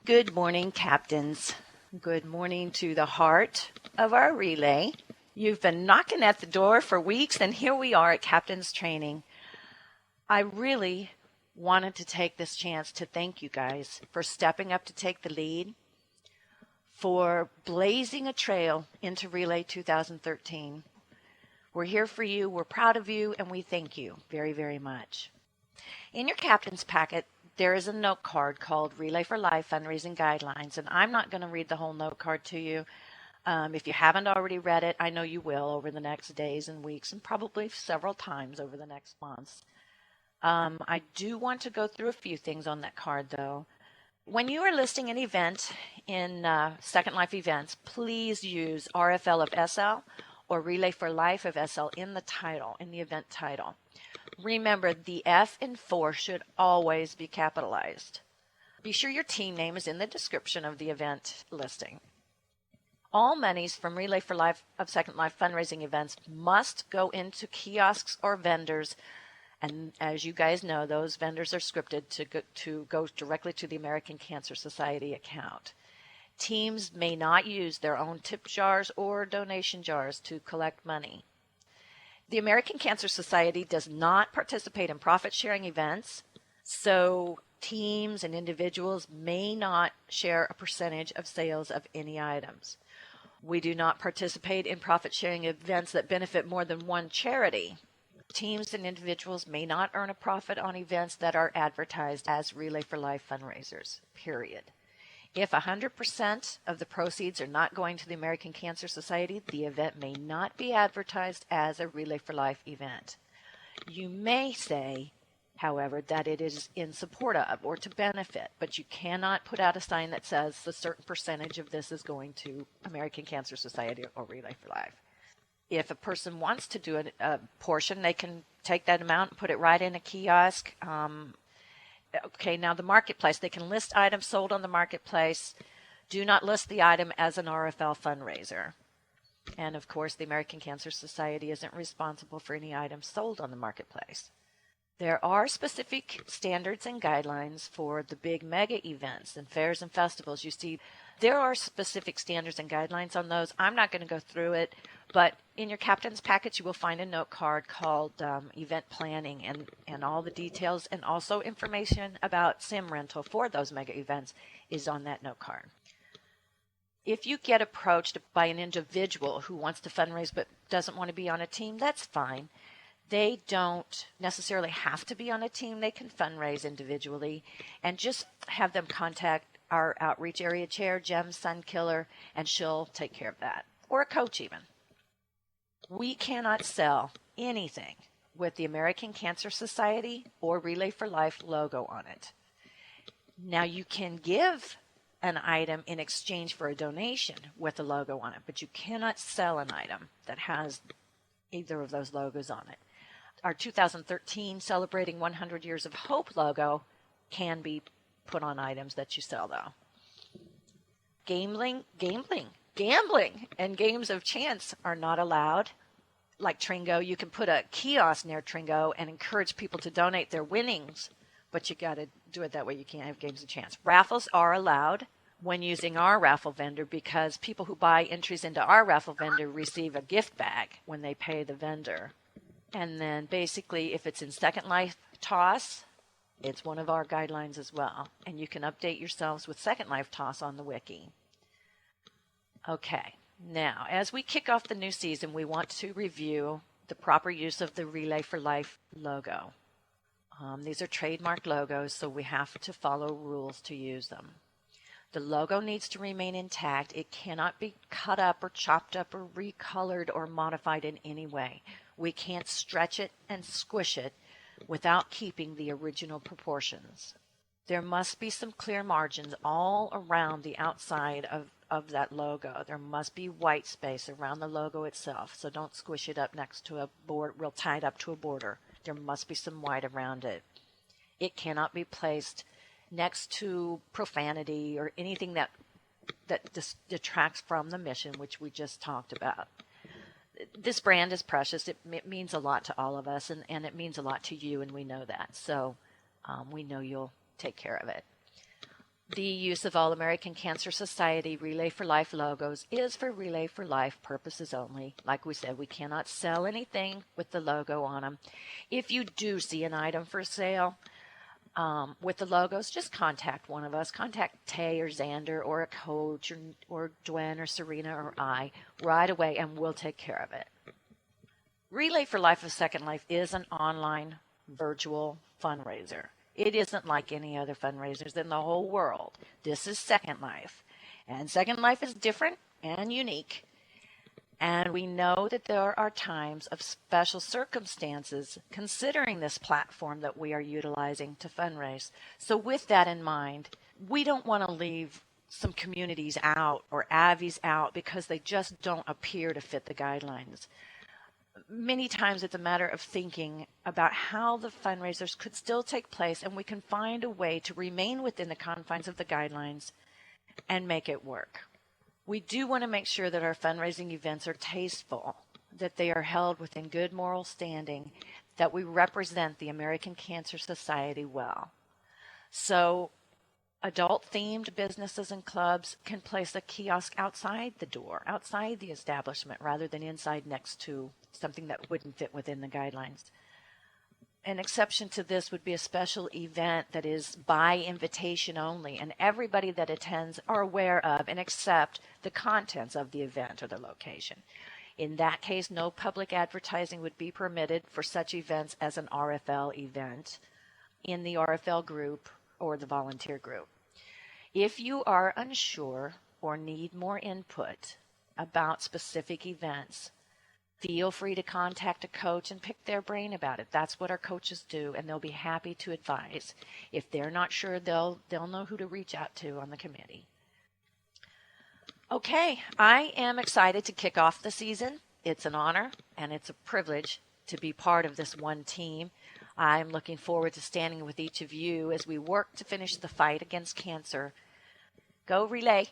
Good morning, captains. Good morning to the heart of our relay. You've been knocking at the door for weeks, and here we are at Captain's Training. I really wanted to take this chance to thank you guys for stepping up to take the lead, for blazing a trail into Relay 2013. We're here for you, we're proud of you, and we thank you very, very much. In your captain's packet, there is a note card called Relay for Life Fundraising Guidelines, and I'm not going to read the whole note card to you. If you haven't already read it, I know you will over the next days and weeks, and probably several times over the next months. I do want to go through a few things on that card, though. When you are listing an event in Second Life events, please use RFLofSL or Relay for Life of SL in the title, in the event title. Remember, the F in for should always be capitalized. Be sure your team name is in the description of the event listing. All monies from Relay for Life of Second Life fundraising events must go into kiosks or vendors, and as you guys know, those vendors are scripted to go directly to the American Cancer Society account. Teams may not use their own tip jars or donation jars to collect money. The American Cancer Society does not participate in profit-sharing events, so teams and individuals may not share a percentage of sales of any items. We do not participate in profit-sharing events that benefit more than one charity. Teams and individuals may not earn a profit on events that are advertised as Relay for Life fundraisers, period. If 100% of the proceeds are not going to the American Cancer Society, the event may not be advertised as a Relay for Life event. You may say, however, that it is in support of or to benefit, but you cannot put out a sign that says a certain percentage of this is going to American Cancer Society or Relay for Life. If a person wants to do a portion, they can take that amount and put it right in a kiosk. Okay, now the marketplace, they can list items sold on the marketplace. Do not list the item as an RFL fundraiser. And of course, the American Cancer Society isn't responsible for any items sold on the marketplace. There are specific standards and guidelines for the big mega events and fairs and festivals. You see, there are specific standards and guidelines on those. I'm not going to go through it, but in your captain's package, you will find a note card called event planning, and all the details and also information about sim rental for those mega events is on that note card. If you get approached by an individual who wants to fundraise but doesn't want to be on a team, that's fine. They don't necessarily have to be on a team. They can fundraise individually, and just have them contact our outreach area chair, Jem Sunkiller, and she'll take care of that, or a coach even. We cannot sell anything with the American Cancer Society or Relay for Life logo on it. Now, you can give an item in exchange for a donation with a logo on it, but you cannot sell an item that has either of those logos on it. Our 2013 Celebrating 100 Years of Hope logo can be put on items that you sell, though. Gambling, and games of chance are not allowed. Like Tringo, you can put a kiosk near Tringo and encourage people to donate their winnings, but you got to do it that way. You can't have games of chance. Raffles are allowed when using our raffle vendor, because people who buy entries into our raffle vendor receive a gift bag when they pay the vendor. And then basically, if it's in Second Life Toss, it's one of our guidelines as well. And you can update yourselves with Second Life Toss on the wiki. Okay, now as we kick off the new season, we want to review the proper use of the Relay for Life logo. These are trademark logos, so we have to follow rules to use them. The logo needs to remain intact. It cannot be cut up or chopped up or recolored or modified in any way. We can't stretch it and squish it without keeping the original proportions. There must be some clear margins all around the outside of that logo. There must be white space around the logo itself, so don't squish it up next to a board, real tight up to a border. There must be some white around it. It cannot be placed next to profanity or anything that detracts from the mission, which we just talked about. This brand is precious. It means a lot to all of us, and it means a lot to you, and we know that. So we know you'll take care of it. The use of All American Cancer Society Relay for Life logos is for Relay for Life purposes only. Like we said, we cannot sell anything with the logo on them. If you do see an item for sale with the logos, just contact one of us. Contact Tay or Xander or a coach or Dwen or Serena or I right away, and we'll take care of it. Relay for Life of Second Life is an online virtual fundraiser. It isn't like any other fundraisers in the whole world. This is Second Life. And Second Life is different and unique. And we know that there are times of special circumstances considering this platform that we are utilizing to fundraise. So with that in mind, we don't want to leave some communities out or AVIs out because they just don't appear to fit the guidelines. Many times it's a matter of thinking about how the fundraisers could still take place, and we can find a way to remain within the confines of the guidelines and make it work. We do want to make sure that our fundraising events are tasteful, that they are held within good moral standing, that we represent the American Cancer Society well. So adult-themed businesses and clubs can place a kiosk outside the door, outside the establishment, rather than inside next to something that wouldn't fit within the guidelines. An exception to this would be a special event that is by invitation only, and everybody that attends are aware of and accept the contents of the event or the location. In that case, no public advertising would be permitted for such events as an RFL event in the RFL group or the volunteer group. If you are unsure or need more input about specific events, feel free to contact a coach and pick their brain about it. That's what our coaches do, and they'll be happy to advise. If they're not sure, they'll know who to reach out to on the committee. Okay, I am excited to kick off the season. It's an honor and it's a privilege to be part of this one team. I'm looking forward to standing with each of you as we work to finish the fight against cancer. Go Relay!